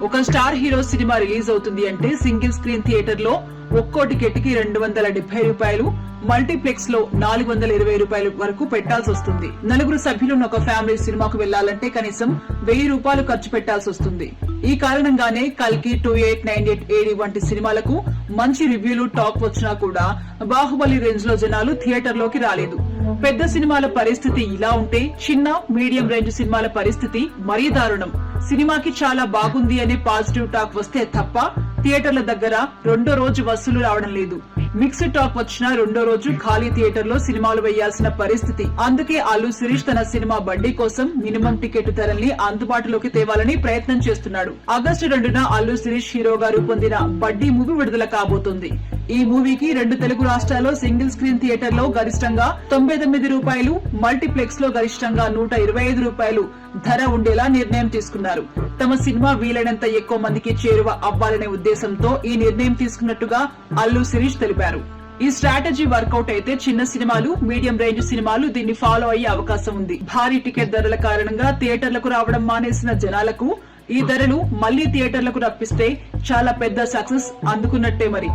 ఒక star hero cinema release అవుతుంది అంటే సింగిల్ స్క్రీన్ థియేటర్ లో ఒక్కో టికెట్ కి 270 రూపాయలు, మల్టీప్లెక్స్ లో 420 రూపాయలు వరకు పెట్టాల్సి వస్తుంది. నలుగురు సభ్యులున్న ఒక ఫ్యామిలీ సినిమాకు వెళ్లాలంటే కనీసం 1000 రూపాయలు ఖర్చు పెట్టాల్సి వస్తుంది. ఈ కారణంగానే కల్కి 2898 AD వంటి సినిమాలకు మంచి రివ్యూలు, టాక్ వచ్చినా కూడా బాహుబలి రేంజ్ లో జనాలు థియేటర్ లోకి రాలేదు. పెద్ద సినిమాల పరిస్థితి ఇలా ఉంటే చిన్న, మీడియం రేంజ్ సినిమాల పరిస్థితి మరీ దారుణం. సినిమాకి చాలా బాగుంది అనే పాజిటివ్ టాక్ వస్తే తప్ప థియేటర్ల దగ్గర రెండో రోజు వసూలు రావడం లేదు. మిక్స్డ్ టాక్ వచ్చినా రెండో రోజు ఖాళీ థియేటర్ లో సినిమాలు వేయాల్సిన పరిస్థితి. అందుకే అల్లు శిరీష్ తన సినిమా బడ్డీ కోసం మినిమం టికెట్ ధరల్ని అందుబాటులోకి తేవాలని ప్రయత్నం చేస్తున్నాడు. ఆగస్టు 2న అల్లు శిరీష్ హీరోగా రూపొందిన బడ్డీ మూవీ విడుదల కాబోతోంది. ఈ మూవీకి 2 తెలుగు రాష్ట్రాల్లో సింగిల్ స్క్రీన్ థియేటర్ లో గరిష్టంగా 99 రూపాయలు, మల్టీప్లెక్స్ లో గరిష్టంగా 125 రూపాయలు ధర ఉండేలా నిర్ణయం తీసుకున్నారు. తమ సినిమా వీలైనంత ఎక్కువ మందికి చేరువ అవ్వాలనే ఉద్దేశంతో ఈ నిర్ణయం తీసుకున్నట్టుగా అల్లు శిరీష్ తెలిపారు. ఈ స్ట్రాటజీ వర్కౌట్ అయితే చిన్న సినిమాలు, మీడియం రేంజ్ సినిమాలు దీన్ని ఫాలో అయ్యే అవకాశం ఉంది. భారీ టికెట్ ధరల కారణంగా థియేటర్లకు రావడం మానేసిన జనాలకు ఈ ధరలు మళ్లీ థియేటర్లకు రప్పిస్తే చాలా పెద్ద సక్సెస్ అందుకున్నట్టే మరి.